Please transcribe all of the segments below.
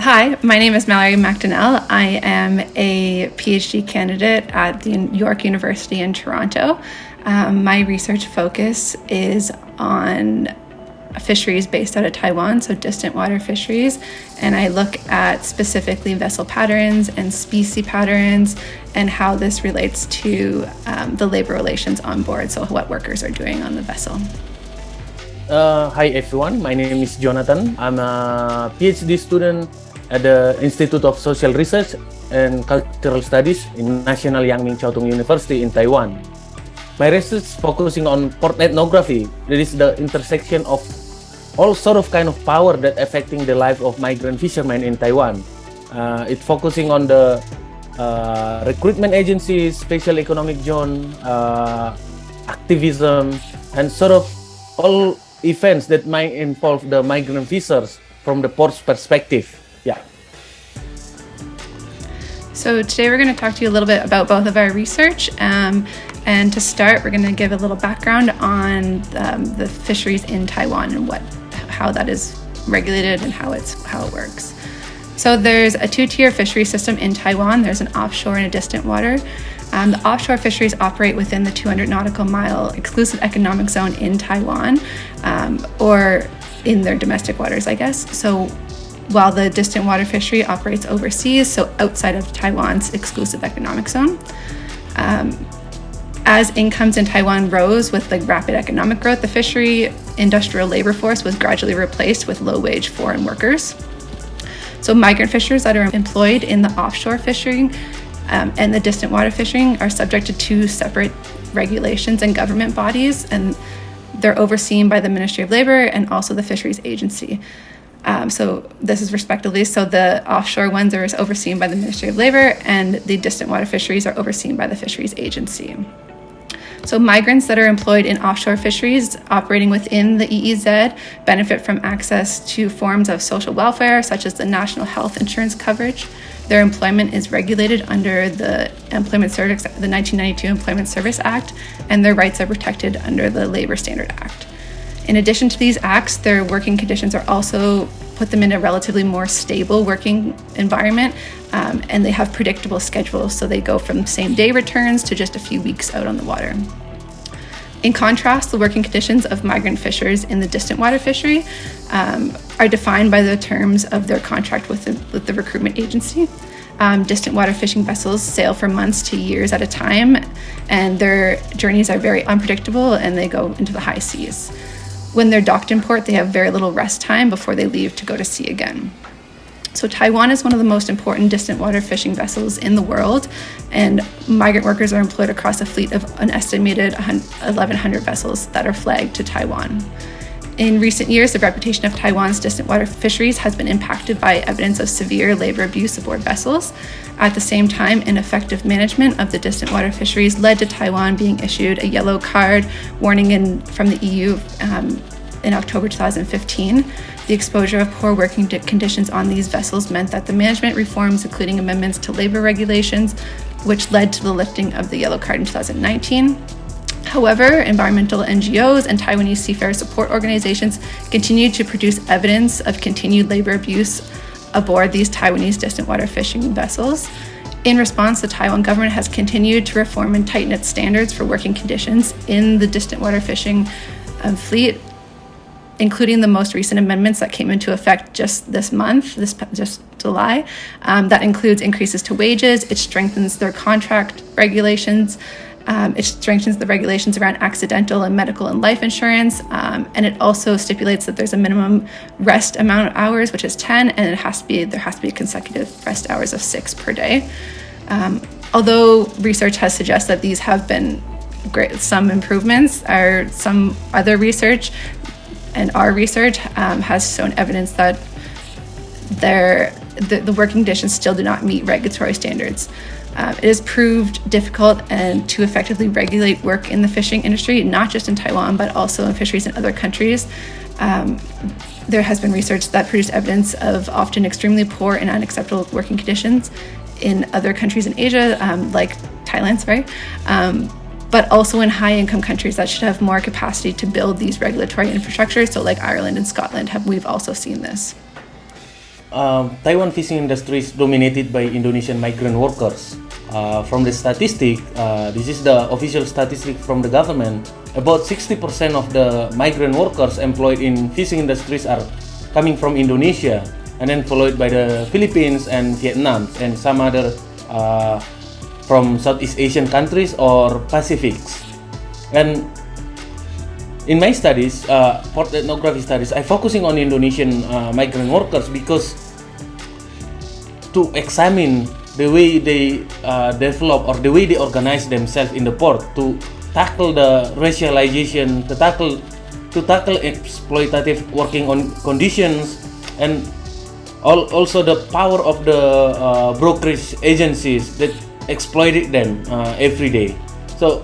Hi, my name is Mallory MacDonnell. I am a PhD candidate at the York University in Toronto. My research focus is on fisheries based out of Taiwan, so distant water fisheries, and I look at specifically vessel patterns and species patterns and how this relates to the labor relations on board, so what workers are doing on the vessel. Hi everyone, my name is Jonathan. I'm a PhD student at the Institute of Social Research and Cultural Studies in National Yang Ming Chiao Tung University in Taiwan. My research is focusing on port ethnography, that is the intersection of all sort of kind of power that affecting the life of migrant fishermen in Taiwan. It's focusing on the recruitment agencies, special economic zone, activism, and sort of all events that might involve the migrant fishers from the port's perspective. Yeah. So today we're going to talk to you a little bit about both of our research. And to start, we're going to give a little background on the fisheries in Taiwan and how that is regulated and how it works. So there's a two-tier fishery system in Taiwan. There's an offshore and a distant water. The offshore fisheries operate within the 200 nautical mile exclusive economic zone in Taiwan, or in their domestic waters, I guess. So while the distant water fishery operates overseas, so outside of Taiwan's exclusive economic zone. As incomes in Taiwan rose with the rapid economic growth, the fishery industrial labor force was gradually replaced with low-wage foreign workers. So migrant fishers that are employed in the offshore fishing and the distant water fishing are subject to two separate regulations and government bodies, and they're overseen by the Ministry of Labor and also the Fisheries Agency. So this is respectively, so the offshore ones are overseen by the Ministry of Labor and the distant water fisheries are overseen by the Fisheries Agency. So migrants that are employed in offshore fisheries operating within the EEZ benefit from access to forms of social welfare, such as the national health insurance coverage. Their employment is regulated under the 1992 Employment Service Act, and their rights are protected under the Labor Standard Act. In addition to these acts, their working conditions are also put them in a relatively more stable working environment, and they have predictable schedules, so they go from same-day returns to just a few weeks out on the water. In contrast, the working conditions of migrant fishers in the distant water fishery are defined by the terms of their contract with the recruitment agency. Distant water fishing vessels sail for months to years at a time, and their journeys are very unpredictable and they go into the high seas. When they're docked in port, they have very little rest time before they leave to go to sea again. So Taiwan is one of the most important distant water fishing vessels in the world, and migrant workers are employed across a fleet of an estimated 1,100 vessels that are flagged to Taiwan. In recent years, the reputation of Taiwan's distant water fisheries has been impacted by evidence of severe labor abuse aboard vessels. At the same time, ineffective management of the distant water fisheries led to Taiwan being issued a yellow card warning from the EU in October 2015. The exposure of poor working conditions on these vessels meant that the management reforms, including amendments to labor regulations, which led to the lifting of the yellow card in 2019. However, environmental NGOs and Taiwanese seafarer support organizations continue to produce evidence of continued labor abuse aboard these Taiwanese distant water fishing vessels. In response, the Taiwan government has continued to reform and tighten its standards for working conditions in the distant water fishing fleet, including the most recent amendments that came into effect just this month, just July. That includes increases to wages. It strengthens their contract regulations. It strengthens the regulations around accidental and medical and life insurance, and it also stipulates that there's a minimum rest amount of hours, which is 10, and there has to be consecutive rest hours of 6 per day. Although research has suggested that these have been some improvements, or some other research, and our research has shown evidence that the working conditions still do not meet regulatory standards. It has proved difficult and to effectively regulate work in the fishing industry, not just in Taiwan, but also in fisheries in other countries. There has been research that produced evidence of often extremely poor and unacceptable working conditions in other countries in Asia, like Thailand, but also in high-income countries that should have more capacity to build these regulatory infrastructures. So like Ireland and Scotland, we've also seen this. Taiwan fishing industry is dominated by Indonesian migrant workers. From the statistic, this is the official statistic from the government, about 60% of the migrant workers employed in fishing industries are coming from Indonesia, and then followed by the Philippines and Vietnam, and some other from Southeast Asian countries or Pacifics. And in my studies, port ethnography studies, I'm focusing on Indonesian migrant workers because to examine the way they develop or the way they organize themselves in the port to tackle the racialization, to tackle exploitative working on conditions, and also the power of the brokerage agencies that exploited them every day. So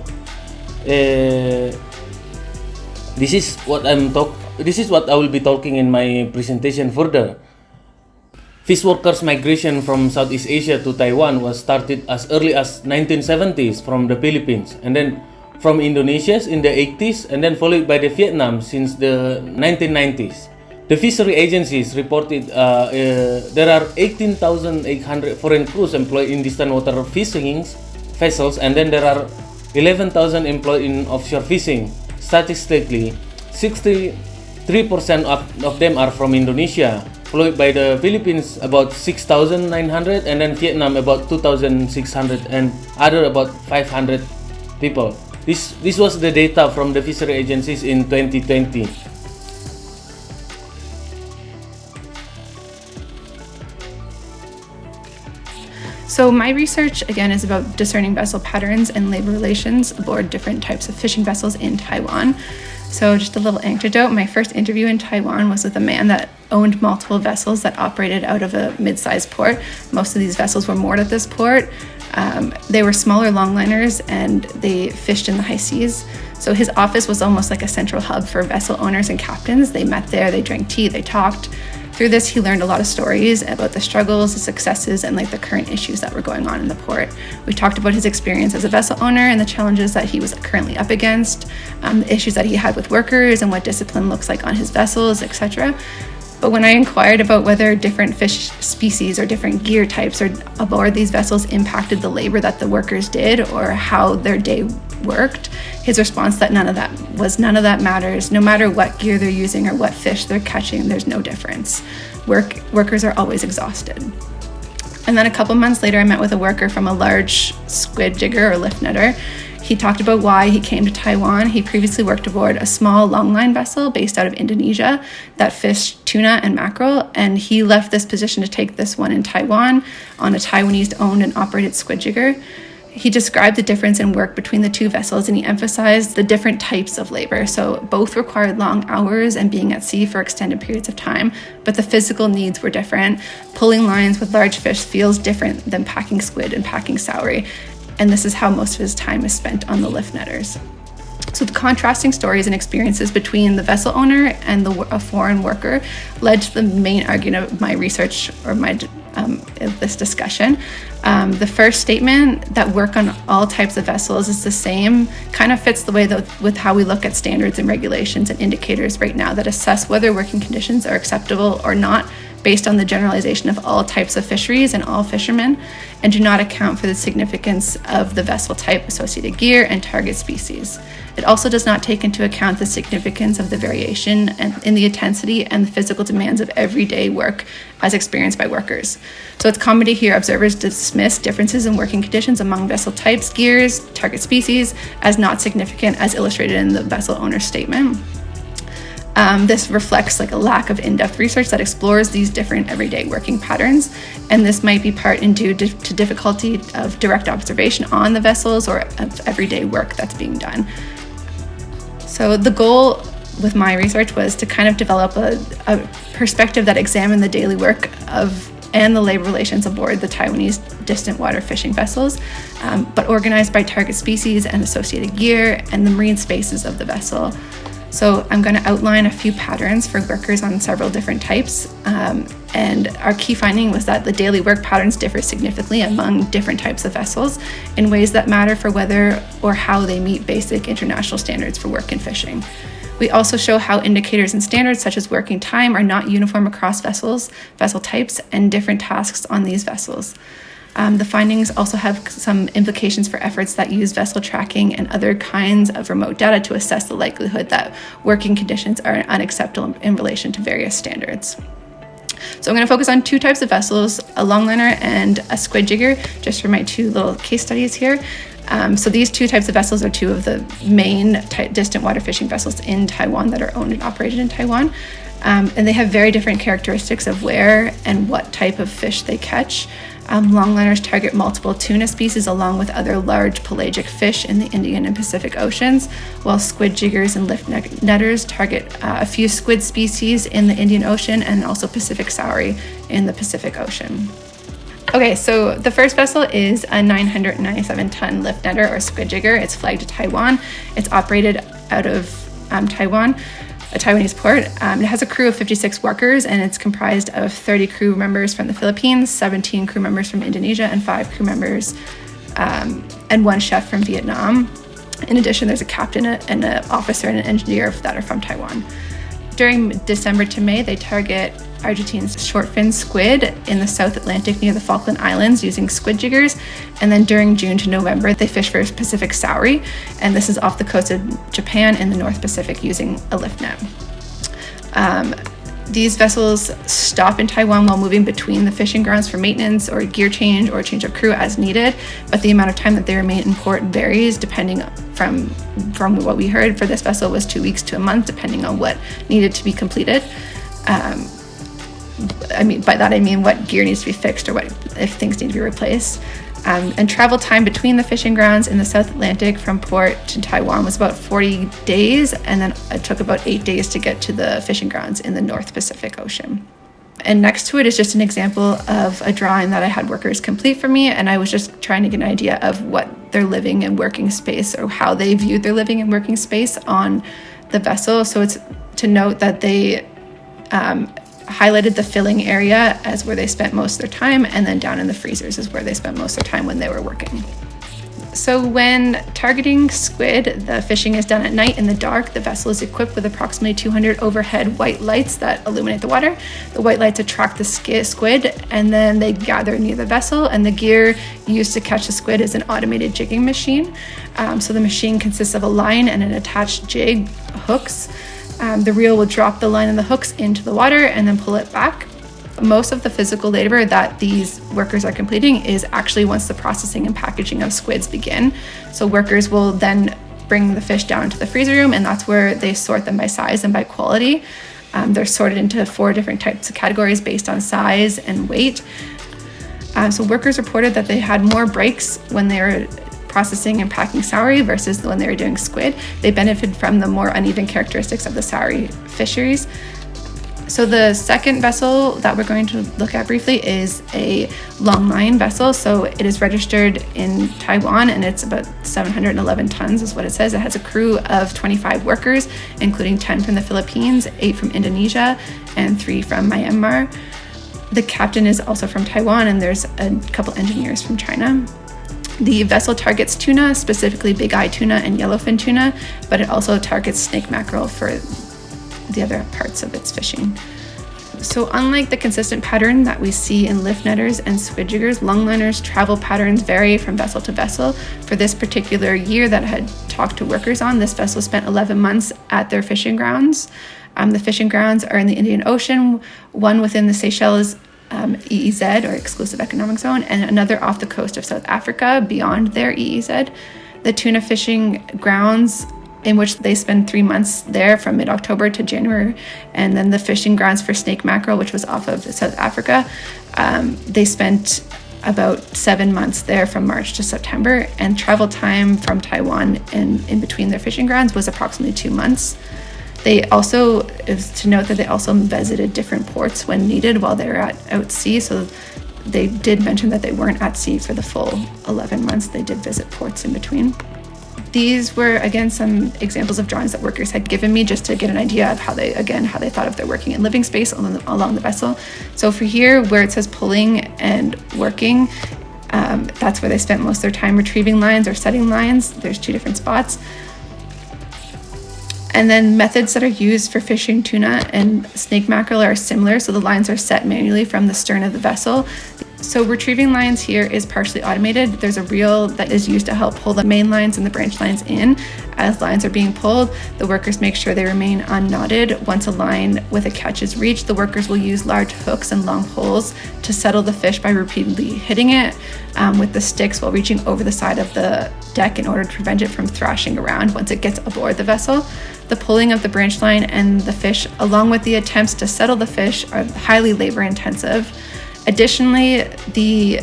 this is what I will be talking in my presentation further. Fish workers' migration from Southeast Asia to Taiwan was started as early as 1970s from the Philippines, and then from Indonesia in the 80s, and then followed by the Vietnam since the 1990s. The fishery agencies reported there are 18,800 foreign crews employed in distant water fishing vessels, and then there are 11,000 employed in offshore fishing. Statistically, 63% of them are from Indonesia, followed by the Philippines about 6,900, and then Vietnam about 2,600, and other about 500 people. This was the data from the fishery agencies in 2020. So my research, again, is about discerning vessel patterns and labor relations aboard different types of fishing vessels in Taiwan. So just a little anecdote, my first interview in Taiwan was with a man that owned multiple vessels that operated out of a mid-sized port. Most of these vessels were moored at this port. They were smaller longliners and they fished in the high seas. So his office was almost like a central hub for vessel owners and captains. They met there, they drank tea, they talked. Through this, he learned a lot of stories about the struggles, the successes, and the current issues that were going on in the port. We talked about his experience as a vessel owner and the challenges that he was currently up against, the issues that he had with workers and what discipline looks like on his vessels, etc. But when I inquired about whether different fish species or different gear types aboard these vessels impacted the labor that the workers did or how their day worked, his response that none of that matters. No matter what gear they're using or what fish they're catching, there's no difference. Workers are always exhausted. And then a couple months later, I met with a worker from a large squid jigger or lift netter. He talked about why he came to Taiwan. He previously worked aboard a small longline vessel based out of Indonesia that fished tuna and mackerel, and he left this position to take this one in Taiwan on a Taiwanese owned and operated squid jigger. He described the difference in work between the two vessels, and he emphasized the different types of labor. So both required long hours and being at sea for extended periods of time, but the physical needs were different. Pulling lines with large fish feels different than packing squid and packing saury, and this is how most of his time is spent on the lift netters. So the contrasting stories and experiences between the vessel owner and a foreign worker led to the main argument of my research or of this discussion. The first statement, that work on all types of vessels is the same, kind of fits the way with how we look at standards and regulations and indicators right now that assess whether working conditions are acceptable or not based on the generalization of all types of fisheries and all fishermen, and do not account for the significance of the vessel type, associated gear, and target species. It also does not take into account the significance of the variation in the intensity and the physical demands of everyday work as experienced by workers. So it's common to hear observers dismiss differences in working conditions among vessel types, gears, target species as not significant as illustrated in the vessel owner's statement. This reflects a lack of in-depth research that explores these different everyday working patterns, and this might be part due to difficulty of direct observation on the vessels or of everyday work that's being done. So the goal with my research was to kind of develop a perspective that examined the daily work and the labor relations aboard the Taiwanese distant water fishing vessels, but organized by target species and associated gear and the marine spaces of the vessel. So I'm going to outline a few patterns for workers on several different types. And our key finding was that the daily work patterns differ significantly among different types of vessels in ways that matter for whether or how they meet basic international standards for work and fishing. We also show how indicators and standards such as working time are not uniform across vessels, vessel types, and different tasks on these vessels. The findings also have some implications for efforts that use vessel tracking and other kinds of remote data to assess the likelihood that working conditions are unacceptable in relation to various standards. So I'm going to focus on two types of vessels, a longliner and a squid jigger, just for my two little case studies here. So these two types of vessels are two of the main distant water fishing vessels in Taiwan that are owned and operated in Taiwan. And they have very different characteristics of where and what type of fish they catch. Longliners target multiple tuna species along with other large pelagic fish in the Indian and Pacific Oceans, while squid jiggers and lift netters target a few squid species in the Indian Ocean and also Pacific Saury in the Pacific Ocean. Okay, so the first vessel is a 997-ton lift netter or squid jigger. It's flagged to Taiwan. It's operated out of Taiwan, a Taiwanese port. It has a crew of 56 workers, and it's comprised of 30 crew members from the Philippines, 17 crew members from Indonesia, and 5 crew members and 1 chef from Vietnam. In addition, there's a captain and an officer and an engineer that are from Taiwan. During December to May, they target Argentina's short-fin squid in the South Atlantic near the Falkland Islands using squid jiggers. And then during June to November, they fish for Pacific Saury, and this is off the coast of Japan in the North Pacific using a lift net. These vessels stop in Taiwan while moving between the fishing grounds for maintenance or gear change or change of crew as needed, but the amount of time that they remain in port varies depending from what we heard for this vessel was 2 weeks to a month, depending on what needed to be completed. By that I mean what gear needs to be fixed or what if things need to be replaced. And travel time between the fishing grounds in the South Atlantic from port to Taiwan was about 40 days, and then it took about 8 days to get to the fishing grounds in the North Pacific Ocean. And next to it is just an example of a drawing that I had workers complete for me, and I was just trying to get an idea of what their living and working space or how they viewed their living and working space on the vessel. So it's to note that they highlighted the filling area as where they spent most of their time, and then down in the freezers is where they spent most of their time when they were working. So when targeting squid, the fishing is done at night in the dark. The vessel is equipped with approximately 200 overhead white lights that illuminate the water. The white lights attract the squid, and then they gather near the vessel, and the gear used to catch the squid is an automated jigging machine. So the machine consists of a line and an attached jig, hooks. The reel will drop the line and the hooks into the water and then pull it back. Most of the physical labor that these workers are completing is actually once the processing and packaging of squids begin. So workers will then bring the fish down to the freezer room, and that's where they sort them by size and by quality. They're sorted into 4 different types of categories based on size and weight. So workers reported that they had more breaks when they were processing and packing saury versus when they were doing squid. They benefited from the more uneven characteristics of the saury fisheries. So the second vessel that we're going to look at briefly is a longline vessel. So it is registered in Taiwan, and it's about 711 tons is what it says. It has a crew of 25 workers, including 10 from the Philippines, 8 from Indonesia, and 3 from Myanmar. The captain is also from Taiwan, and there's a couple engineers from China. The vessel targets tuna, specifically big-eye tuna and yellowfin tuna, but it also targets snake mackerel for the other parts of its fishing. So unlike the consistent pattern that we see in lift netters and squid jiggers, longliners' travel patterns vary from vessel to vessel. For this particular year that I had talked to workers on, this vessel spent 11 months at their fishing grounds. The fishing grounds are in the Indian Ocean, one within the Seychelles EEZ, or Exclusive Economic Zone, and another off the coast of South Africa beyond their EEZ. The tuna fishing grounds, in which they spend 3 months there from mid-October to January, and then the fishing grounds for snake mackerel, which was off of South Africa, they spent about 7 months there from March to September, and travel time from Taiwan and in between their fishing grounds was approximately 2 months. They also, is to note that they also visited different ports when needed while they were out sea. So they did mention that they weren't at sea for the full 11 months. They did visit ports in between. These were, again, some examples of drawings that workers had given me just to get an idea of how they thought of their working and living space along the vessel. So for here, where it says pulling and working, that's where they spent most of their time retrieving lines or setting lines. There's 2 different spots. And then methods that are used for fishing tuna and snake mackerel are similar. So the lines are set manually from the stern of the vessel. So retrieving lines here is partially automated. There's a reel that is used to help pull the main lines and the branch lines in. As lines are being pulled, the workers make sure they remain unknotted. Once a line with a catch is reached, the workers will use large hooks and long poles to settle the fish by repeatedly hitting it with the sticks while reaching over the side of the deck in order to prevent it from thrashing around once it gets aboard the vessel. The pulling of the branch line and the fish, along with the attempts to settle the fish, are highly labor intensive. Additionally, the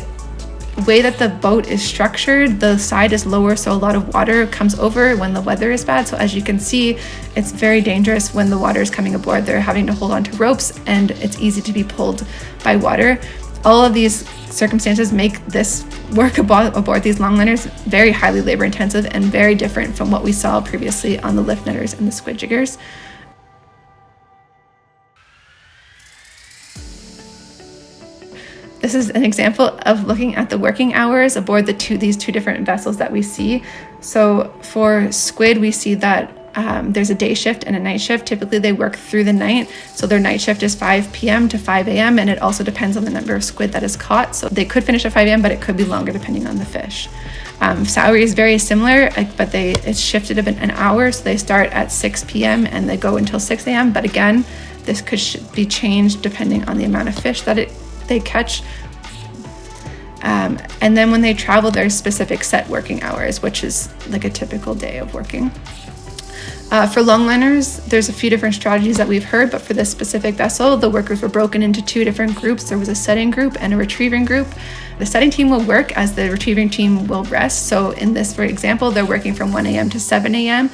way that the boat is structured, the side is lower, so a lot of water comes over when the weather is bad. So as you can see, it's very dangerous when the water is coming aboard. They're having to hold on to ropes, and it's easy to be pulled by water. All of these circumstances make this work aboard these longliners very highly labor intensive and very different from what we saw previously on the lift netters and the squid jiggers. This is an example of looking at the working hours aboard these two different vessels that we see. So for squid, we see that there's a day shift and a night shift. Typically they work through the night. So their night shift is 5 p.m. to 5 a.m. and it also depends on the number of squid that is caught. So they could finish at 5 a.m., but it could be longer depending on the fish. Salary is very similar, but it's shifted an hour. So they start at 6 p.m. and they go until 6 a.m. But again, this could be changed depending on the amount of fish that they catch. And then when they travel, there's specific set working hours, which is like a typical day of working. For longliners, there's a few different strategies that we've heard, but for this specific vessel, the workers were broken into 2 different groups. There was a setting group and a retrieving group. The setting team will work as the retrieving team will rest. So in this, for example, they're working from 1 a.m. to 7 a.m.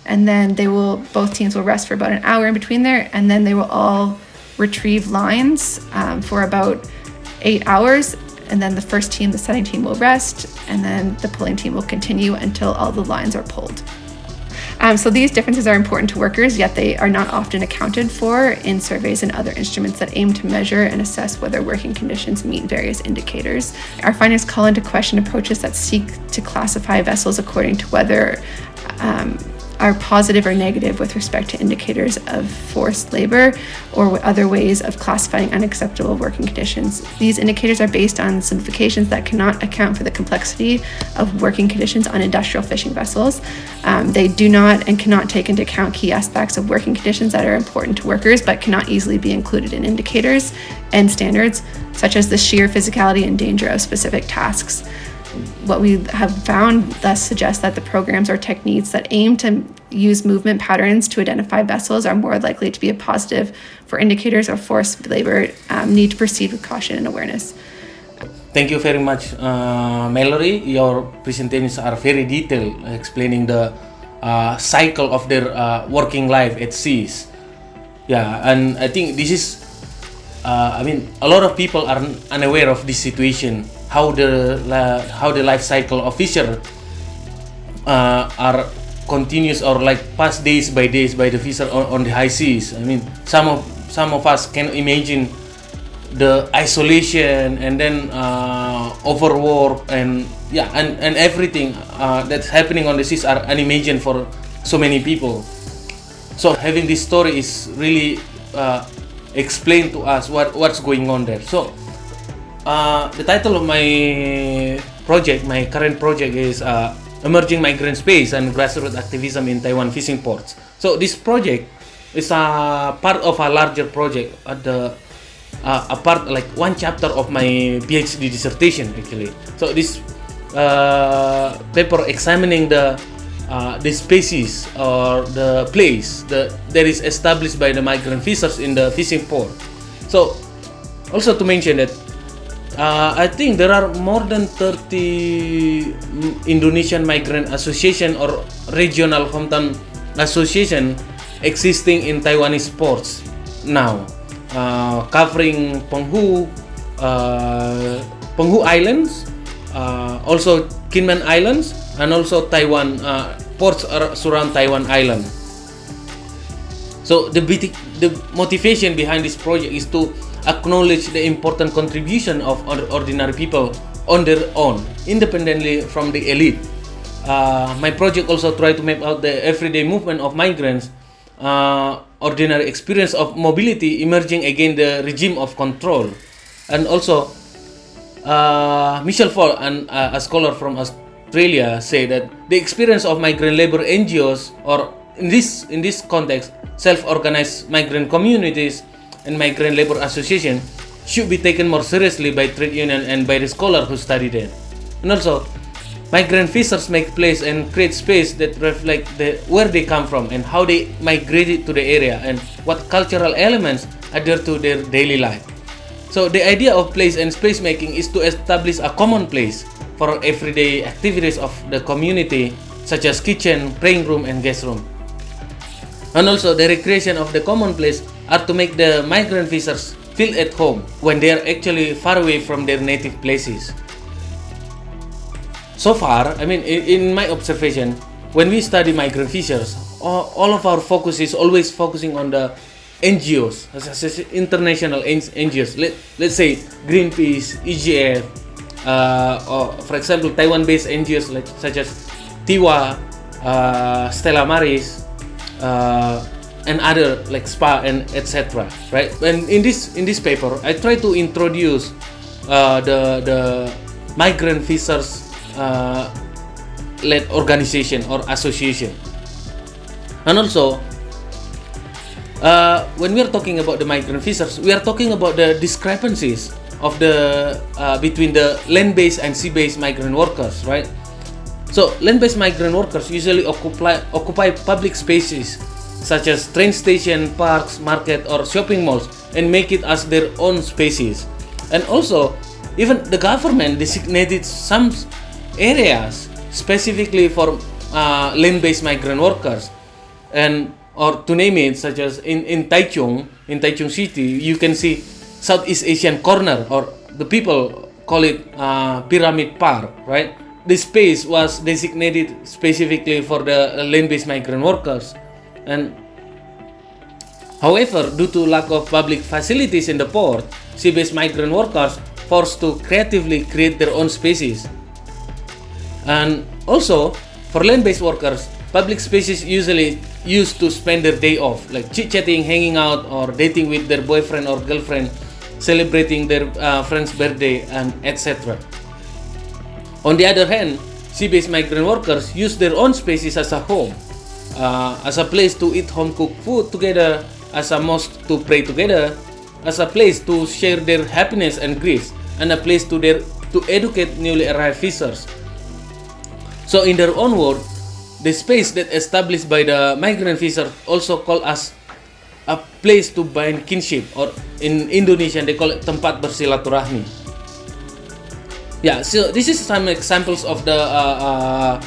And then both teams will rest for about an hour in between there. And then they will all retrieve lines for about 8 hours. And then the first team, the setting team, will rest. And then the pulling team will continue until all the lines are pulled. So these differences are important to workers, yet they are not often accounted for in surveys and other instruments that aim to measure and assess whether working conditions meet various indicators. Our findings call into question approaches that seek to classify vessels according to whether are positive or negative with respect to indicators of forced labor or other ways of classifying unacceptable working conditions. These indicators are based on simplifications that cannot account for the complexity of working conditions on industrial fishing vessels. They do not and cannot take into account key aspects of working conditions that are important to workers but cannot easily be included in indicators and standards, such as the sheer physicality and danger of specific tasks. What we have found thus suggests that the programs or techniques that aim to use movement patterns to identify vessels are more likely to be a positive for indicators of forced labor, need to proceed with caution and awareness. Thank you very much, Mallory. Your presentations are very detailed, explaining the cycle of their working life at seas. Yeah, and I think this is, a lot of people are unaware of this situation. How the life cycle of fisher are continuous or like pass days by the fisher on the high seas. I mean, some of us can imagine the isolation and then overwork and everything that's happening on the seas are unimagined for so many people. So having this story is really explain to us what's going on there. So the title of my current project is Emerging Migrant Space and Grassroots Activism in Taiwan Fishing Ports. So this project is a part of a larger project, a part like one chapter of my PhD dissertation actually. So this paper examining the species or the place that is established by the migrant fishers in the fishing port. So also to mention that I think there are more than 30 Indonesian migrant association or regional hometown association existing in Taiwanese ports now, covering Penghu Islands, also Kinmen Islands, and also Taiwan ports surround Taiwan Island. So the motivation behind this project is to acknowledge the important contribution of ordinary people on their own, independently from the elite. My project also tried to map out the everyday movement of migrants, ordinary experience of mobility emerging against the regime of control. And also, Michelle Fall, a scholar from Australia, say that the experience of migrant labor NGOs, or in this context, self-organized migrant communities and migrant labor association, should be taken more seriously by trade union and by the scholar who study there. And also, migrant fishers make place and create space that reflect where they come from and how they migrated to the area and what cultural elements adhere to their daily life. So the idea of place and space making is to establish a common place for everyday activities of the community, such as kitchen, praying room, and guest room. And also the recreation of the common place are to make the migrant fishers feel at home when they are actually far away from their native places. So far, I mean, in my observation, when we study migrant fishers, all of our focus is always focusing on the NGOs, international NGOs. Let's say Greenpeace, EGF, or for example, Taiwan-based NGOs such as TIWA, Stella Maris, and other like SPA and etc. Right? And in this paper, I try to introduce the migrant fishers led organization or association. And also, when we are talking about the migrant fishers, we are talking about the discrepancies of the between the land-based and sea-based migrant workers, right? So land-based migrant workers usually occupy public spaces such as train station, parks, market, or shopping malls, and make it as their own spaces. And also, even the government designated some areas specifically for land-based migrant workers, and or to name it, such as in Taichung City, you can see Southeast Asian corner, or the people call it Pyramid Park, right? This space was designated specifically for the land-based migrant workers. And however, due to lack of public facilities in the port, sea-based migrant workers forced to creatively create their own spaces. And also, for land-based workers, public spaces usually used to spend their day off, like chit-chatting, hanging out, or dating with their boyfriend or girlfriend, celebrating their friend's birthday, and etc. On the other hand, sea-based migrant workers use their own spaces as a home, as a place to eat home-cooked food together, as a mosque to pray together, as a place to share their happiness and grief, and a place to educate newly arrived fishers. So in their own word, the space that established by the migrant fisher also called as a place to bind kinship, or in Indonesian they call it tempat bersilaturahmi. Yeah, so this is some examples of the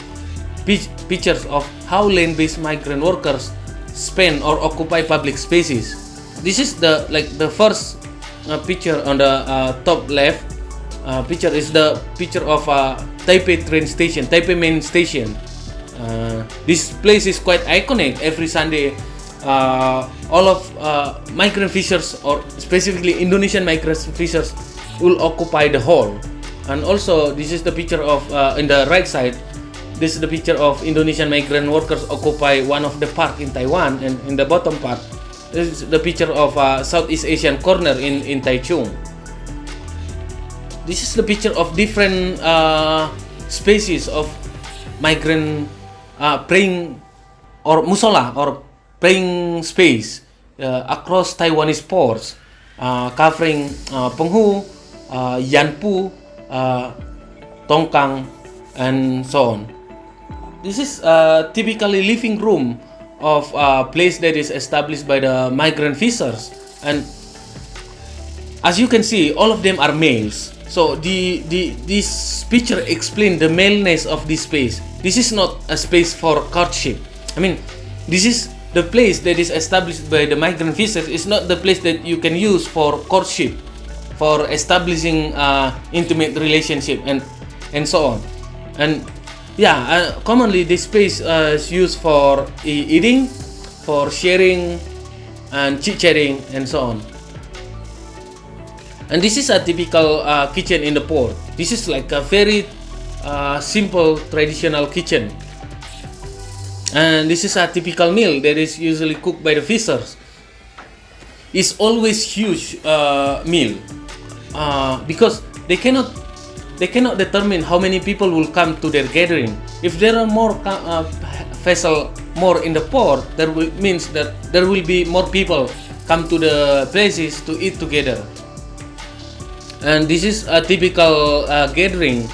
pictures of how land-based migrant workers spend or occupy public spaces. This is the first picture on the top left. Picture is the picture of Taipei train station, Taipei main station. This place is quite iconic. Every Sunday, all of migrant fishers, or specifically Indonesian migrant fishers, will occupy the hall. And also, this is the picture of in the right side. This is the picture of Indonesian migrant workers occupy one of the park in Taiwan, and in the bottom part, this is the picture of Southeast Asian corner in Taichung. This is the picture of different species of migrant praying or musola or praying space across Taiwanese ports, covering Penghu, Yanpu, Tongkang, and so on. This is typically living room of a place that is established by the migrant fishers, and as you can see, all of them are males. So this picture explains the maleness of this space. This is not a space for courtship. I mean, this is the place that is established by the migrant fishers. It's not the place that you can use for courtship, for establishing intimate relationship and so on. And Commonly this space is used for eating, for sharing, and chit-chatting, and so on. And this is a typical kitchen in the port. This is like a very simple traditional kitchen. And this is a typical meal that is usually cooked by the fishers. It's always huge meal because they cannot determine how many people will come to their gathering. If there are more vessel more in the port, means that there will be more people come to the places to eat together. And this is a typical gathering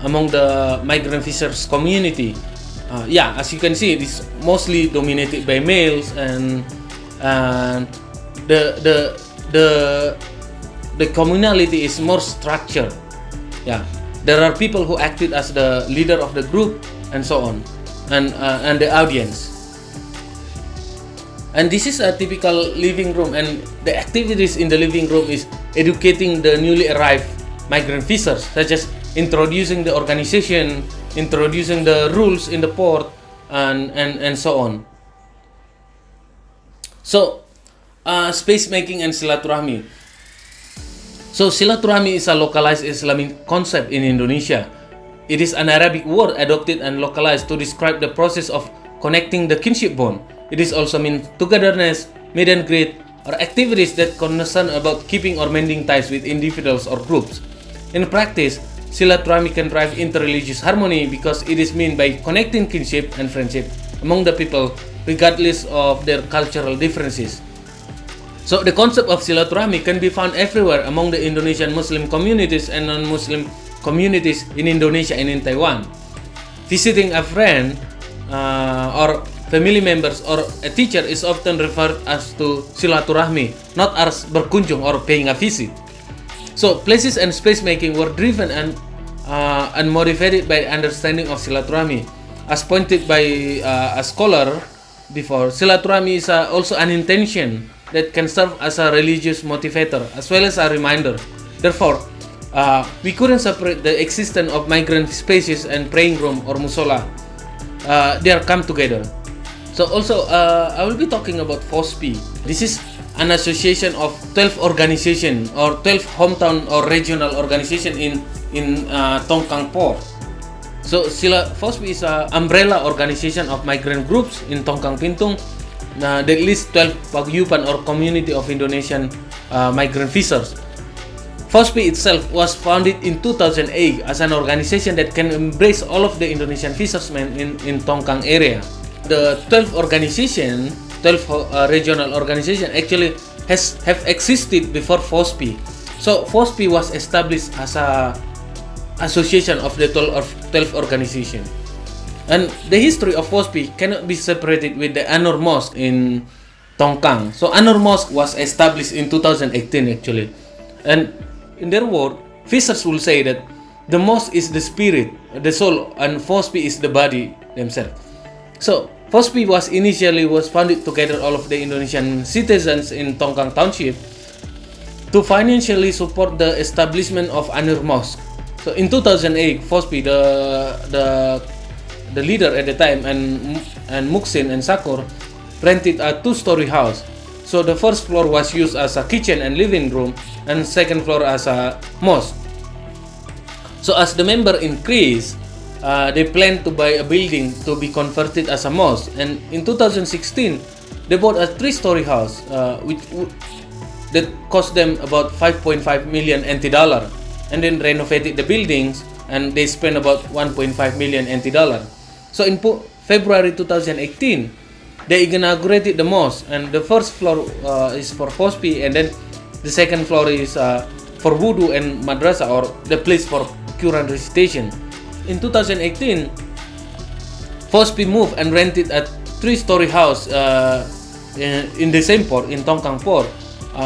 among the migrant fishers community. As you can see, it is mostly dominated by males, and the communality is more structured. There are people who acted as the leader of the group, and so on, and the audience. And this is a typical living room, and the activities in the living room is educating the newly arrived migrant fishers, such as introducing the organization, introducing the rules in the port, and so on. So, space making and silaturahmi. So, silaturahmi is a localized Islamic concept in Indonesia. It is an Arabic word adopted and localized to describe the process of connecting the kinship bond. It is also mean togetherness, meet and greet, or activities that concern about keeping or mending ties with individuals or groups. In practice, silaturahmi can drive interreligious harmony because it is meant by connecting kinship and friendship among the people regardless of their cultural differences. So the concept of silaturahmi can be found everywhere among the Indonesian Muslim communities and non-Muslim communities in Indonesia and in Taiwan. Visiting a friend or family members or a teacher is often referred as to silaturahmi, not as berkunjung or paying a visit. So places and space making were driven and motivated by understanding of silaturahmi. As pointed by a scholar before, silaturahmi is also an intention that can serve as a religious motivator as well as a reminder. Therefore, we couldn't separate the existence of migrant spaces and praying room or musola. They are come together. So also, I will be talking about FOSPI. This is an association of 12 organizations or 12 hometown or regional organizations in Tongkang Port. So FOSPI is an umbrella organization of migrant groups in Tongkang Pintung that lists 12 paguyuban or community of Indonesian migrant fishers. FOSPI itself was founded in 2008 as an organization that can embrace all of the Indonesian fishermen in Tongkang area. The 12 organization, 12 regional organization actually have existed before FOSPI. So FOSPI was established as a association of the 12 organization. And the history of FOSPI cannot be separated with the Anur Mosque in Tongkang. So Anur Mosque was established in 2018 actually. And in their word, fishers will say that the mosque is the spirit, the soul, and FOSPI is the body themselves. So FOSPI was founded together all of the Indonesian citizens in Tongkang Township to financially support the establishment of Anur Mosque. So in 2008, FOSPI, the leader at the time, and Muksin and Sakur rented a 2-story house. So the first floor was used as a kitchen and living room, and second floor as a mosque. So as the member increased, they planned to buy a building to be converted as a mosque. And in 2016, they bought a 3-story house, that cost them about 5.5 million NT dollar, and then renovated the buildings, and they spent about 1.5 million NT dollar. So in February 2018, they inaugurated the mosque, and the first floor is for FOSPI, and then the second floor is for wudu and madrasah, or the place for Quran recitation. In 2018, FOSPI moved and rented a 3-story house in the same port, in Tongkang Port,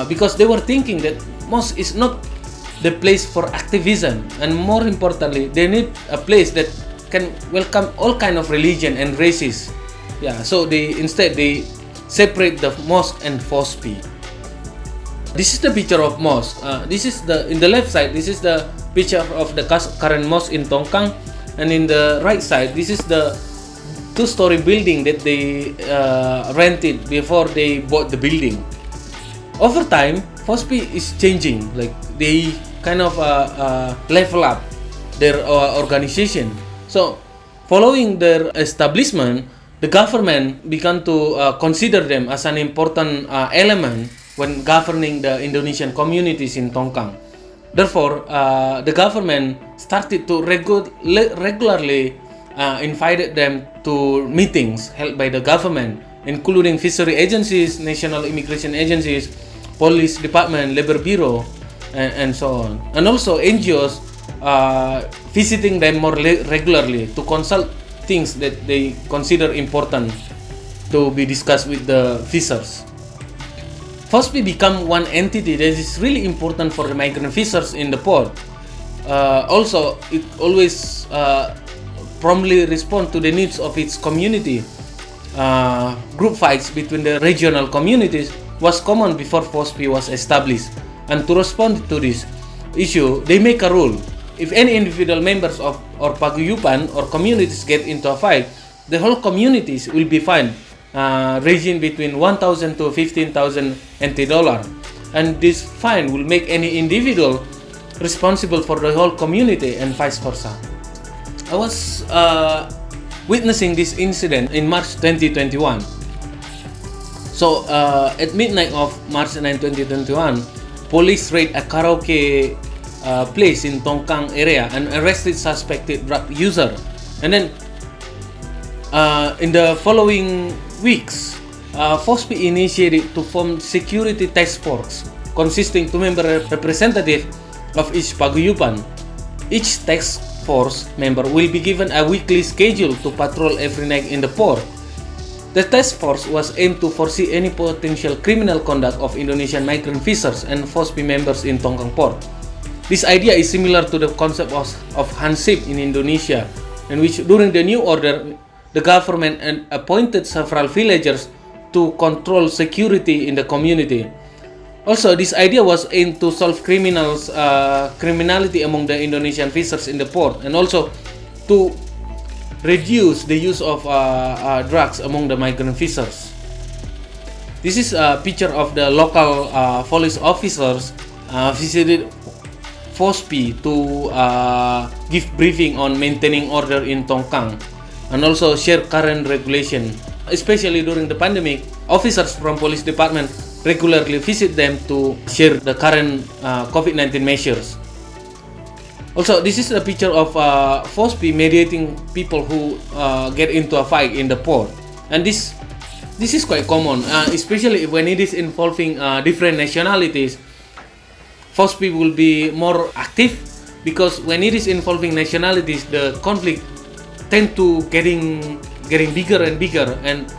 because they were thinking that mosque is not the place for activism, and more importantly, they need a place that can welcome all kind of religion and races. So they separate the mosque and FOSPI. This is the picture of mosque. This is in the left side. This is the picture of the current mosque in Tongkang, and in the right side, this is the two-story building that they rented before they bought the building. Over time, FOSPI is changing. Like they kind of level up their organization. So, following their establishment, the government began to consider them as an important element when governing the Indonesian communities in Tongkang. Therefore, the government started to regularly invited them to meetings held by the government, including fishery agencies, national immigration agencies, police department, labor bureau, and so on. And also NGOs visiting them more regularly to consult things that they consider important to be discussed with the fishers. FOSPI become one entity that is really important for the migrant fishers in the port. Also, it always promptly respond to the needs of its community. Group fights between the regional communities was common before FOSPI was established. And to respond to this issue, they make a rule. If any individual members of or paguyupan or communities get into a fight, the whole communities will be fined, ranging between 1,000 to 15,000 NT dollar. And this fine will make any individual responsible for the whole community and vice versa. I was witnessing this incident in March 2021. So at midnight of March 9, 2021, police raid a karaoke place in Tongkang area and arrested suspected drug user. And then in the following weeks, FOSPI initiated to form security task force consisting 2 member representative of each paguyupan. Each task force member will be given a weekly schedule to patrol every night in the port. The task force was aimed to foresee any potential criminal conduct of Indonesian migrant fishers and FOSPI members in Tongkang port. This idea is similar to the concept of Hansip in Indonesia, in which during the new order, the government appointed several villagers to control security in the community. Also, this idea was aimed to solve criminality among the Indonesian fishers in the port, and also to reduce the use of drugs among the migrant fishers. This is a picture of the local police officers visited FOSPI to give briefing on maintaining order in Tongkang and also share current regulation. Especially during the pandemic, officers from police department regularly visit them to share the current COVID-19 measures. Also, this is a picture of FOSPI mediating people who get into a fight in the port, and this is quite common, especially when it is involving different nationalities. FOSPI will be more active because when it is involving nationalities, the conflict tend to getting bigger and bigger. And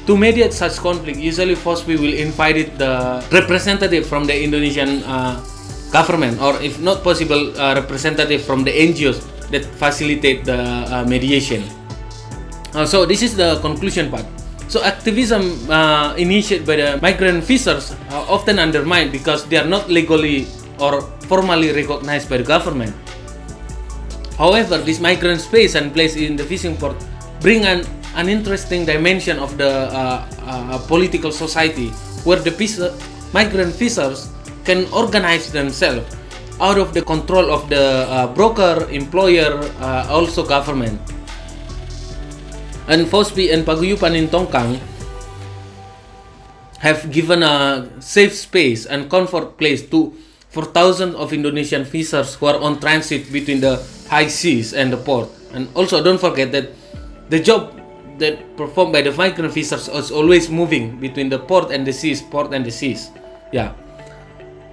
to mediate such conflict, usually FOSPI will invite the representative from the Indonesian government, or if not possible, representative from the NGOs that facilitate the mediation. So this is the conclusion part. So activism initiated by the migrant fishers are often undermined because they are not legally or formally recognized by the government. However, this migrant space and place in the fishing port bring an interesting dimension of the political society, where the migrant fishers can organize themselves out of the control of the broker, employer, also government. And FOSPI and Paguyupan in Tongkang have given a safe space and comfort place for thousands of Indonesian fishers who are on transit between the high seas and the port. And also don't forget that the job that performed by the migrant fishers is always moving between the port and the seas. Yeah.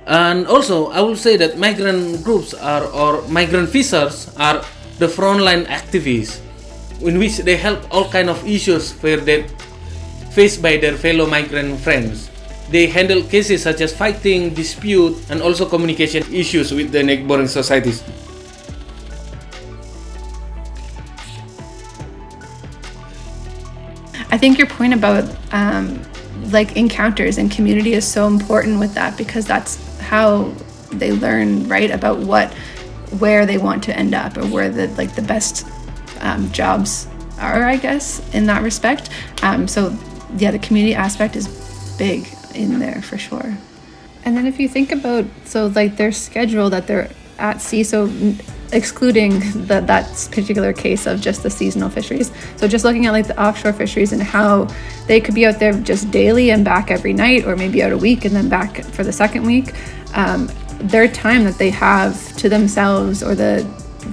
And also, I will say that migrant groups or migrant fishers are the frontline activists, in which they help all kind of issues faced by their fellow migrant friends. They handle cases such as fighting, dispute, and also communication issues with the neighboring societies. I think your point about encounters and community is so important with that, because that's how they learn, right, about where they want to end up, or where the best jobs are, I guess, in that respect. So yeah, the community aspect is big in there for sure. And then if you think about, so like their schedule that they're at sea, so excluding that particular case of just the seasonal fisheries, so just looking at like the offshore fisheries and how they could be out there just daily and back every night, or maybe out a week and then back for the second week, their time that they have to themselves, or the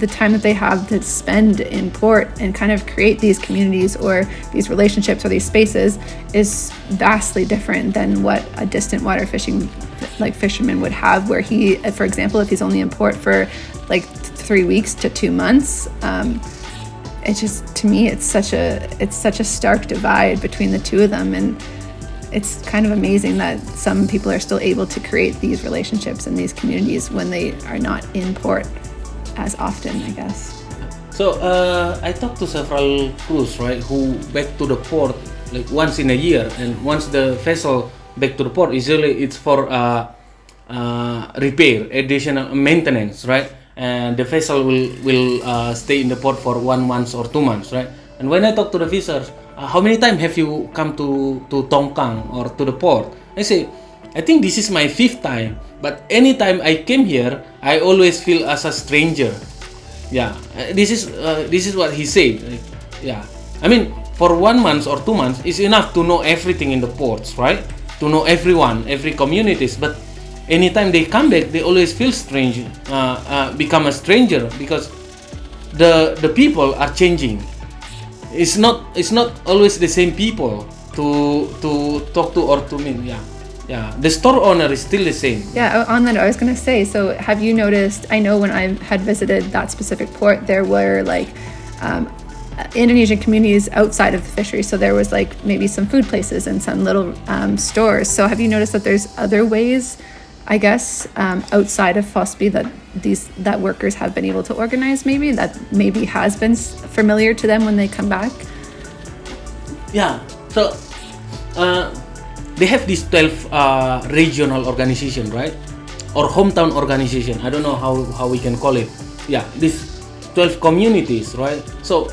time that they have to spend in port and kind of create these communities or these relationships or these spaces, is vastly different than what a distant water fishing like fisherman would have, where he, for example, if he's only in port for like 3 weeks to 2 months, it's just, to me, it's such a stark divide between the two of them. And it's kind of amazing that some people are still able to create these relationships and these communities when they are not in port as often, I guess. So I talked to several crews, right, who back to the port like once in a year, and once the vessel back to the port, usually it's for repair, additional maintenance, right? And the vessel will stay in the port for 1 month or 2 months, right? And when I talk to the visitors, how many times have you come to Tongkang or to the port? I say, I think this is my 5th time, but anytime I came here, I always feel as a stranger. Yeah, this is what he said. Yeah, I mean, for 1 month or 2 months is enough to know everything in the ports, right? To know everyone, every communities. But anytime they come back, they always feel strange, become a stranger, because the people are changing. It's not always the same people to talk to or to meet. Yeah, the store owner is still the same. Yeah, on that, I was going to say, so have you noticed, I know when I had visited that specific port, there were like Indonesian communities outside of the fishery. So there was like maybe some food places and some little stores. So have you noticed that there's other ways, I guess, outside of FOSBI that workers have been able to organize, maybe that maybe has been familiar to them when they come back? Yeah, so they have this 12 regional organization, right? Or hometown organization. I don't know how we can call it. Yeah, these 12 communities, right? So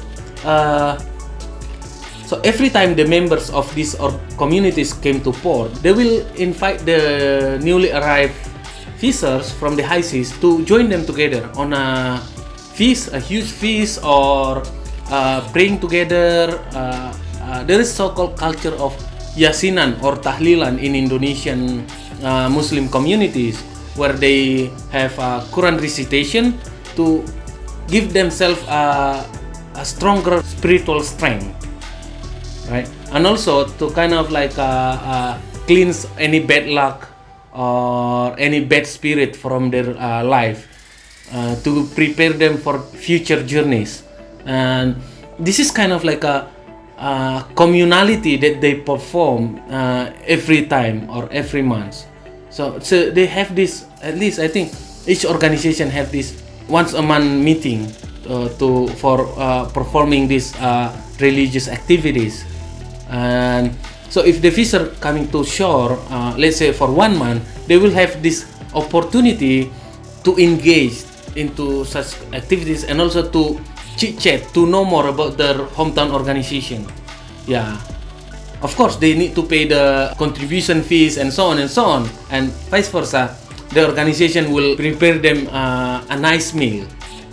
every time the members of these communities came to port, they will invite the newly arrived fishers from the high seas to join them together on a huge feast, or praying together. There is so-called culture of Yasinan or Tahlilan in Indonesian Muslim communities, where they have Quran recitation to give themselves a stronger spiritual strength, right? And also to kind of like cleanse any bad luck or any bad spirit from their life, to prepare them for future journeys. And this is kind of like a communality that they perform every time or every month. So they have this, at least I think each organization have this once a month meeting for performing these religious activities. And so if the fisher coming to shore, let's say for 1 month, they will have this opportunity to engage into such activities, and also to chit-chat, to know more about their hometown organization. Yeah, of course they need to pay the contribution fees and so on, and vice versa. The organization will prepare them a nice meal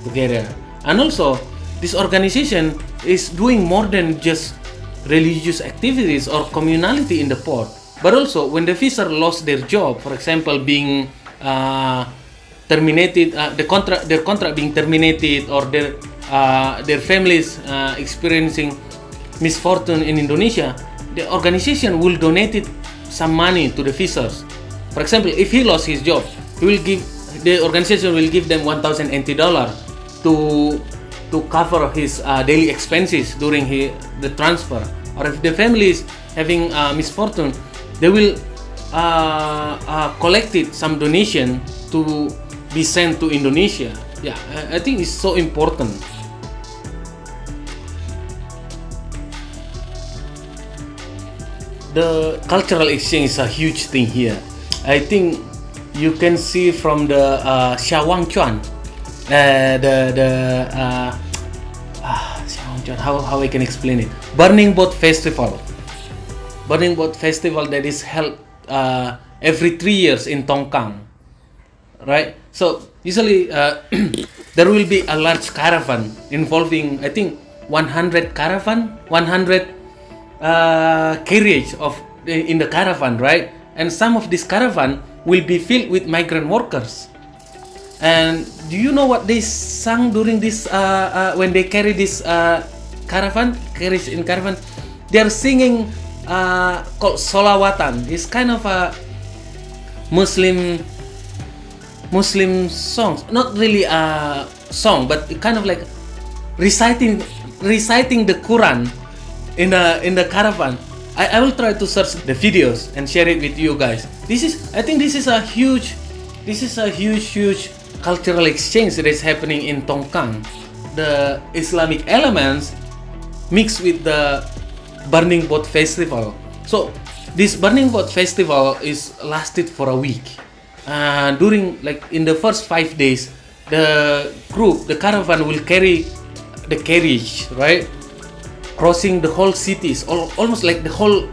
together. And also this organization is doing more than just religious activities or communality in the port, but also when the fisher lost their job, for example being terminated, their contract being terminated, or their families experiencing misfortune in Indonesia, the organization will donate some money to the fishers. For example, if he lost his job, the organization will give them $1,000 to cover his daily expenses during the transfer. Or if the family is having misfortune, they will collect some donation to be sent to Indonesia. Yeah, I think it's so important. The cultural exchange is a huge thing here. I think you can see from the Shawang Chuan, God, how I can explain it? Burning Boat Festival. Burning Boat Festival that is held every 3 years in Tongkang, right? So usually there will be a large caravan involving, I think, 100 carriage in the caravan, right? And some of this caravan will be filled with migrant workers. And do you know what they sang during this when they carry this carriage in caravan? They are singing called solawatan. It's kind of a Muslim songs, not really a song, but kind of like reciting the Quran in the caravan. I will try to search the videos and share it with you guys. I think this is a huge cultural exchange that is happening in Tongkang. The Islamic elements mixed with the Burning Boat Festival. So this Burning Boat Festival is lasted for a week. During in the first 5 days, the caravan will carry the carriage, right? Crossing the whole cities, almost like the whole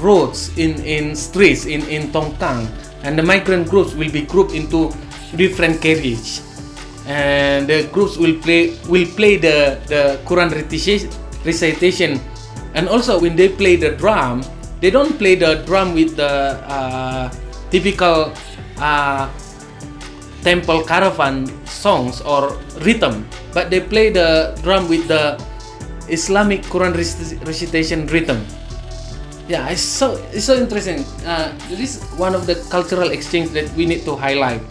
roads in streets in Tongkang. And the migrant groups will be grouped into different carriage. And the groups will play the Quran recitation. And also when they play the drum, they don't play the drum with the typical temple caravan songs or rhythm, but they play the drum with the Islamic Quran recitation rhythm. Yeah, it's so interesting. This is one of the cultural exchange that we need to highlight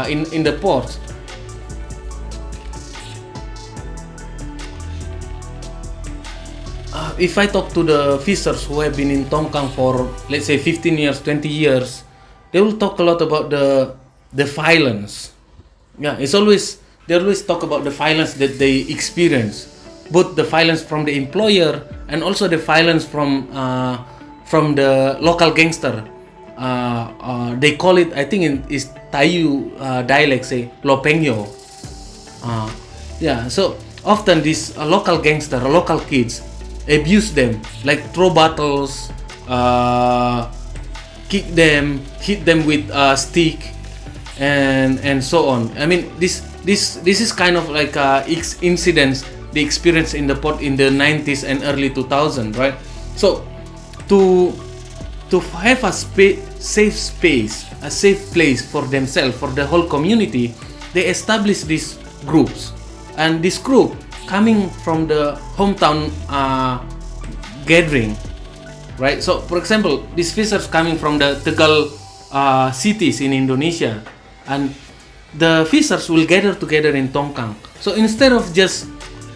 in the port. If I talk to the fishers who have been in Tongkang for, let's say, 15 years, 20 years, they will talk a lot about the violence. Yeah, they always talk about the violence that they experience, both the violence from the employer and also the violence from the local gangster. They call it, I think, is Taiwan dialect, say Lopengyo. Yeah, so often these local gangster, local kids abuse them, like throw bottles, kick them, hit them with a stick, and so on. I mean, this is kind of like incidents they experienced in the port in the 90s and early 2000s, right? So to have a safe space, a safe place for themselves, for the whole community, they established these groups. And this group coming from the hometown gathering, right? So for example, these fishers coming from the Tegal cities in Indonesia, and the fishers will gather together in Tongkang. So instead of just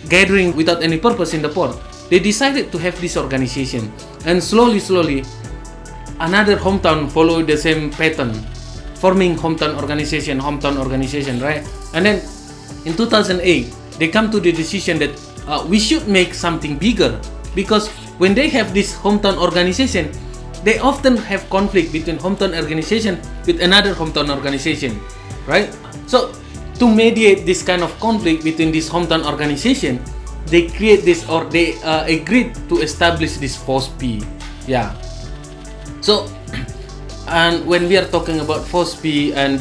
gathering without any purpose in the port, they decided to have this organization, and slowly another hometown followed the same pattern, forming hometown organization, right? And then in 2008, they come to the decision that we should make something bigger, because when they have this hometown organization, they often have conflict between hometown organization with another hometown organization, right? So to mediate this kind of conflict between this hometown organization, they create this, or they agreed to establish this FOSP. Yeah. So, and when we are talking about FOSP and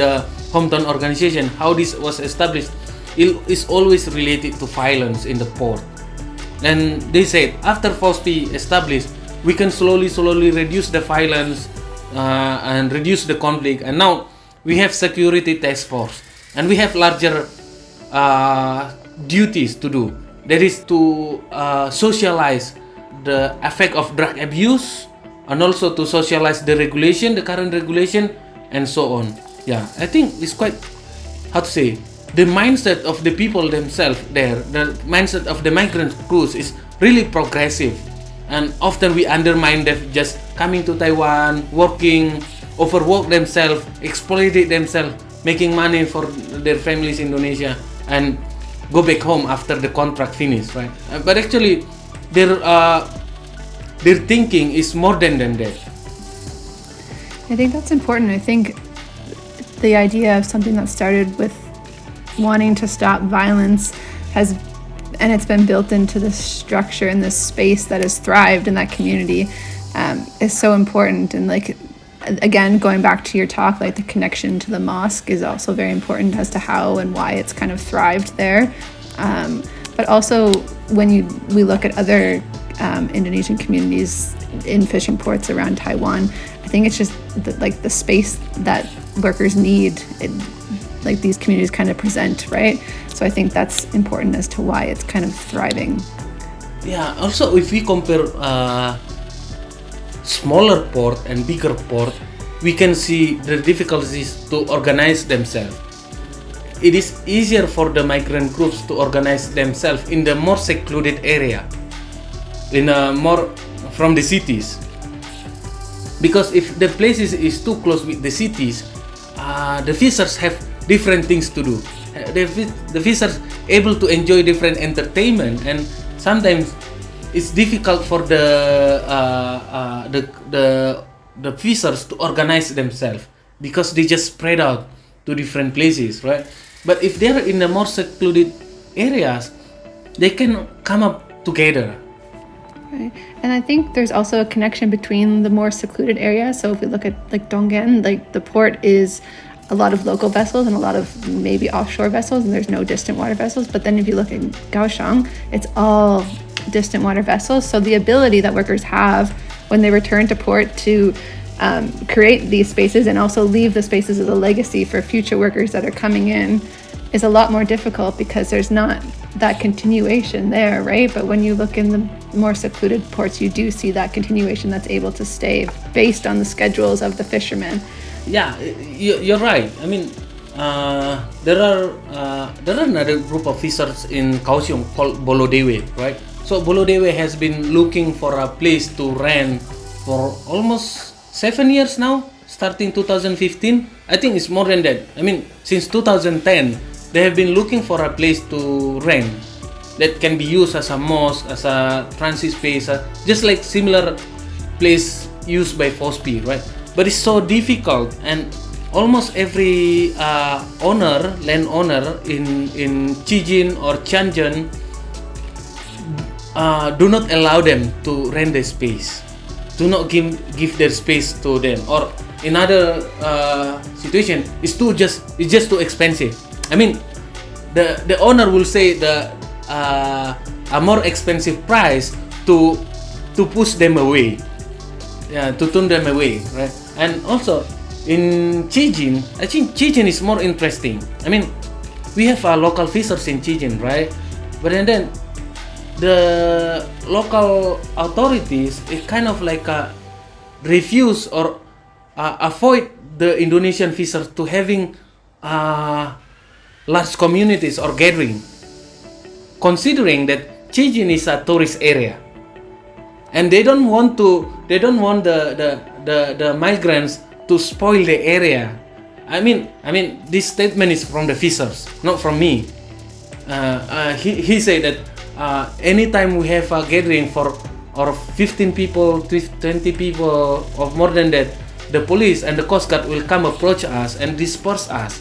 hometown organization, how this was established, it is always related to violence in the port. And they said after FOSP established, we can slowly reduce the violence and reduce the conflict. And now we have security task force, and we have larger duties to do. That is to socialize the effect of drug abuse, and also to socialize the regulation, the current regulation, and so on. Yeah, I think it's quite, how to say, the mindset of the people themselves there, the mindset of the migrant crews is really progressive. And often we undermine them just coming to Taiwan, working, overwork themselves, exploited themselves, making money for their families in Indonesia, and go back home after the contract finished, right? But actually, their thinking is more than that. I think that's important. I think the idea of something that started with wanting to stop violence has and it's been built into this structure and this space that has thrived in that community, is so important. And like, again, going back to your talk, like the connection to the mosque is also very important as to how and why it's kind of thrived there. But also when we look at other Indonesian communities in fishing ports around Taiwan, I think it's just the space that workers need, like these communities kind of present, right? So I think that's important as to why it's kind of thriving. Yeah, also if we compare smaller port and bigger port, we can see the difficulties to organize themselves. It is easier for the migrant groups to organize themselves in the more secluded area, in more from the cities. Because if the places is too close with the cities, the fishers have different things to do. The fishers able to enjoy different entertainment, and sometimes it's difficult for the fishers to organize themselves because they just spread out to different places, right? But if they're in the more secluded areas, they can come up together. Right. And I think there's also a connection between the more secluded areas. So if we look at like Donggen, like the port is a lot of local vessels and a lot of maybe offshore vessels, and there's no distant water vessels. But then if you look at Kaohsiung, it's all distant water vessels. So the ability that workers have when they return to port to create these spaces and also leave the spaces as a legacy for future workers that are coming in is a lot more difficult because there's not that continuation there, right? But when you look in the more secluded ports, you do see that continuation that's able to stay based on the schedules of the fishermen. Yeah, you're right. I mean, there are another group of fishers in Kaohsiung called Bolodewe, right? So Bolodewe has been looking for a place to rent for almost 7 years now, starting 2015. I think it's more than that. I mean, since 2010, they have been looking for a place to rent that can be used as a mosque, as a transit space, just like similar place used by Fospi, right? But it's so difficult, and almost every landowner in Chijin or Tianjin do not allow them to rent the space, do not give their space to them, or in other situation, it's just too expensive. I mean, the owner will say a more expensive price to push them away, to turn them away, right? And also in Chijin, I think Chijin is more interesting. I mean, we have local fishers in Chijin, right? But then the local authorities, it kind of like refuse or avoid the Indonesian fishers to having large communities or gathering, considering that Chijin is a tourist area, and they don't want the migrants to spoil the area. I mean, this statement is from the fishers, not from me. He said that anytime we have a gathering for 15 people, 20 people, or more than that, the police and the Coast Guard will come approach us and disperse us.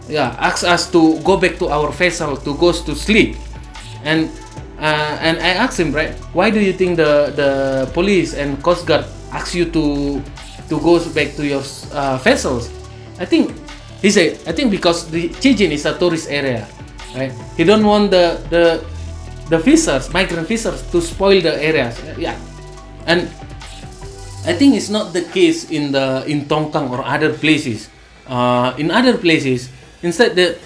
Yeah, ask us to go back to our vessel to go to sleep. And I asked him, right, why do you think the police and Coast Guard ask you to go back to your vessels? He said, I think because the Chijin is a tourist area, right? He don't want the fishers, migrant fishers, to spoil the areas. Yeah, and I think it's not the case in Tongkang or other places. In other places, instead the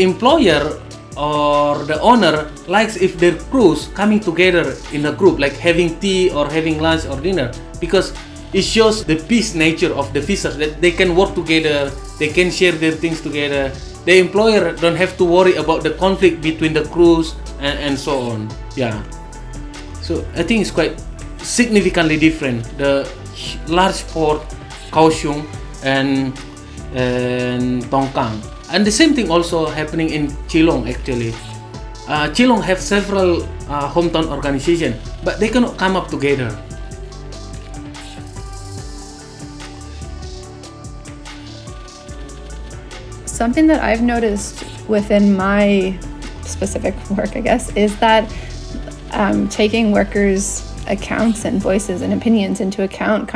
employer or the owner likes if their crews coming together in a group, like having tea or having lunch or dinner, because it shows the peace nature of the fishers, that they can work together, they can share their things together. The employer don't have to worry about the conflict between the crews and so on. Yeah, so I think it's quite significantly different, the large port Kaohsiung and Tongkang. And the same thing also happening in Chilong actually. Chilong have several hometown organizations, but they cannot come up together. Something that I've noticed within my specific work, I guess, is that taking workers' accounts and voices and opinions into account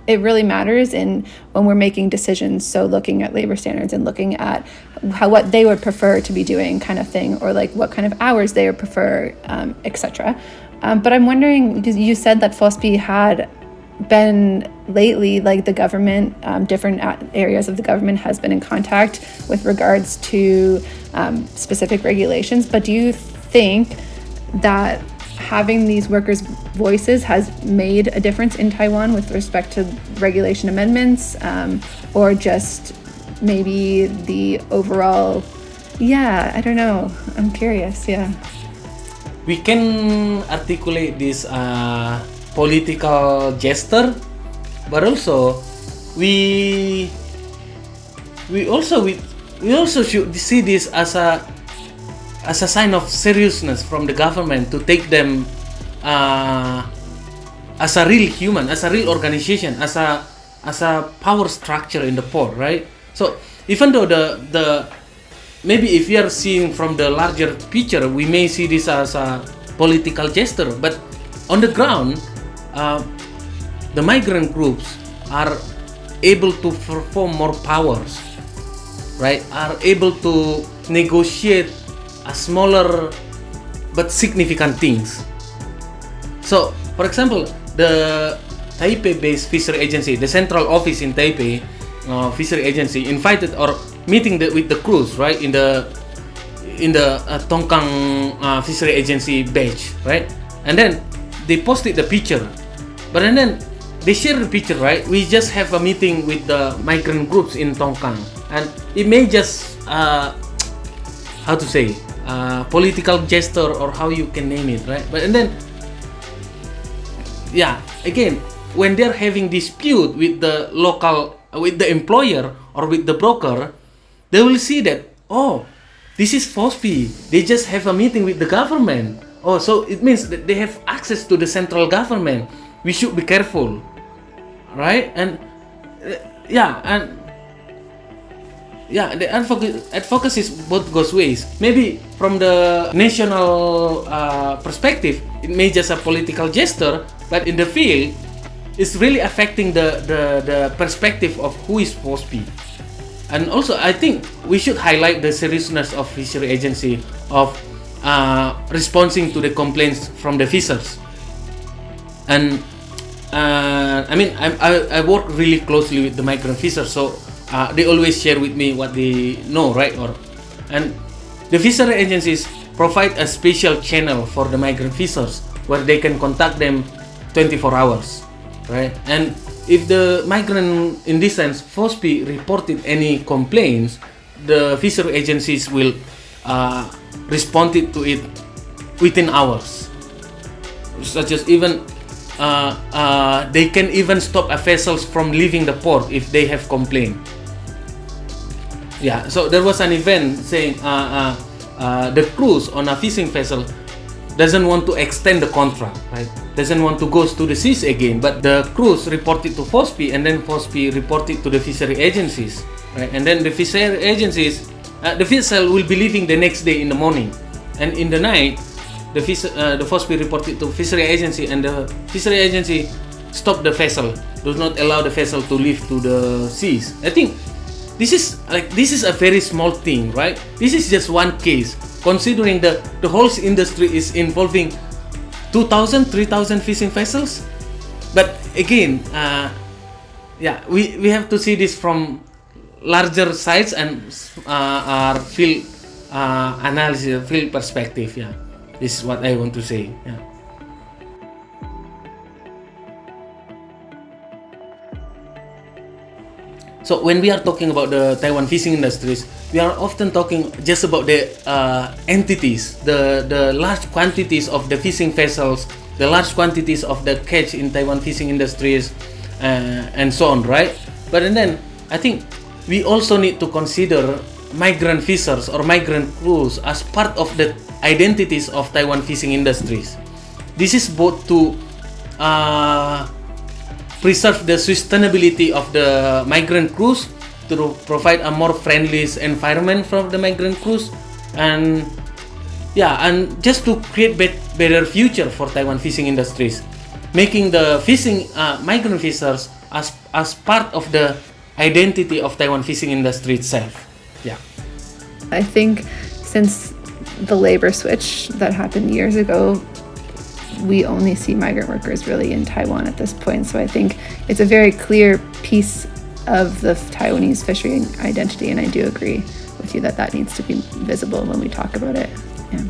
it really matters when we're making decisions. So looking at labor standards and looking at what they would prefer to be doing kind of thing, or like what kind of hours they would prefer, etc. But I'm wondering, because you said that FOSPI had been lately, like the government, different areas of the government has been in contact with regards to specific regulations. But do you think that having these workers' voices has made a difference in Taiwan with respect to regulation amendments, or just maybe the overall? Yeah, I don't know. I'm curious. Yeah. We can articulate this political gesture, but also we also should see this as a sign of seriousness from the government to take them as a real human, as a real organization, as a power structure in the port, right? So even though the maybe if we are seeing from the larger picture, we may see this as a political gesture, but on the ground, the migrant groups are able to perform more powers, right? Are able to negotiate a smaller but significant things. So, for example, the Taipei-based fishery agency, the central office in Taipei, fishery agency, invited or meeting with the crews, right, in the Tongkang fishery agency badge, right, and then they posted the picture, but then they share the picture, right. We just have a meeting with the migrant groups in Tongkang, and it may just how to say political gesture, or how you can name it, right. But and then yeah, again, when they're having dispute with the local, with the employer or with the broker, they will see that, oh, this is FOSPI. They just have a meeting with the government. Oh, so it means that they have access to the central government. We should be careful, right? And the advocacy both goes ways. Maybe from the national perspective, it may just a political gesture, but in the field, it's really affecting the perspective of who is FOSPI. And also, I think we should highlight the seriousness of fishery agency of responding to the complaints from the fishers. And I mean, I work really closely with the migrant fishers, so they always share with me what they know, right? And the fishery agencies provide a special channel for the migrant fishers where they can contact them 24 hours, right? And if the migrant, in this sense, FOSPI reported any complaints, the fishery agencies will respond to it within hours. Such as even they can even stop a vessels from leaving the port if they have complained. Yeah, so there was an event saying the crews on a fishing vessel doesn't want to extend the contract, right? Doesn't want to go to the seas again, but the crews reported to FOSPI, and then FOSPI reported to the fishery agencies, right? And then the fishery agencies, the vessel will be leaving the next day in the morning, and in the night, the FOSPI reported to fishery agency, and the fishery agency stopped the vessel, does not allow the vessel to leave to the seas. I think this is a very small thing, right? This is just one case, considering the whole industry is involving 2,000, 3,000 fishing vessels. But again, we have to see this from larger size and our field analysis, field perspective. Yeah, this is what I want to say. Yeah. So when we are talking about the Taiwan fishing industries, we are often talking just about the entities, the large quantities of the fishing vessels, the large quantities of the catch in Taiwan fishing industries, and so on, right? But then I think we also need to consider migrant fishers or migrant crews as part of the identities of Taiwan fishing industries. This is both to preserve the sustainability of the migrant crews, to provide a more friendly environment for the migrant crews, and Yeah, and just to create better future for Taiwan fishing industries, making the fishing migrant fishers as part of the identity of Taiwan fishing industry itself. Yeah. I think since the labor switch that happened years ago, we only see migrant workers really in Taiwan at this point. So I think it's a very clear piece of the Taiwanese fishery identity, and I do agree with you that needs to be visible when we talk about it. Yeah.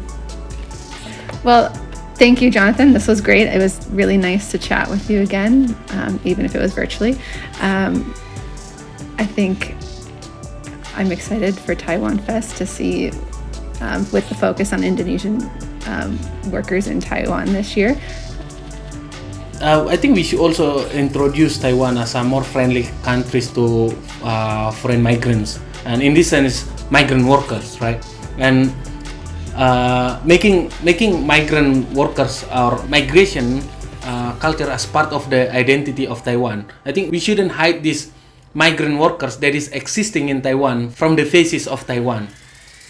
Well, thank you, Jonathan. This was great. It was really nice to chat with you again, even if it was virtually. I think I'm excited for TAIWANfest to see, with the focus on Indonesian workers in Taiwan this year. I think we should also introduce Taiwan as a more friendly country to foreign migrants, and in this sense, migrant workers, right? And making migrant workers or migration culture as part of the identity of Taiwan. I think we shouldn't hide these migrant workers that is existing in Taiwan from the faces of Taiwan.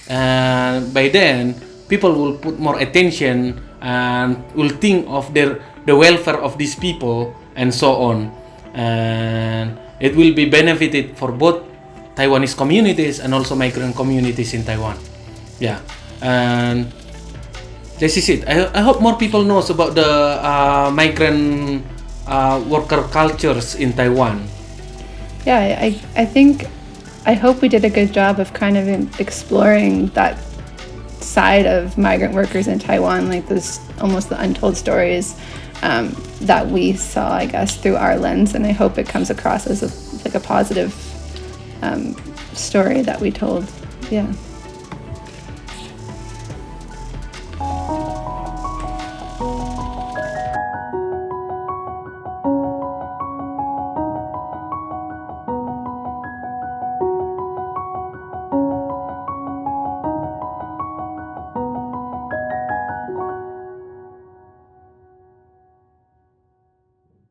And by then, people will put more attention and will think of the welfare of these people and so on. And it will be benefited for both Taiwanese communities and also migrant communities in Taiwan. Yeah, and this is it. I hope more people knows about the migrant worker cultures in Taiwan. Yeah, I hope we did a good job of kind of exploring that side of migrant workers in Taiwan, like this almost the untold stories that we saw, I guess, through our lens, and I hope it comes across as a positive story that we told. Yeah.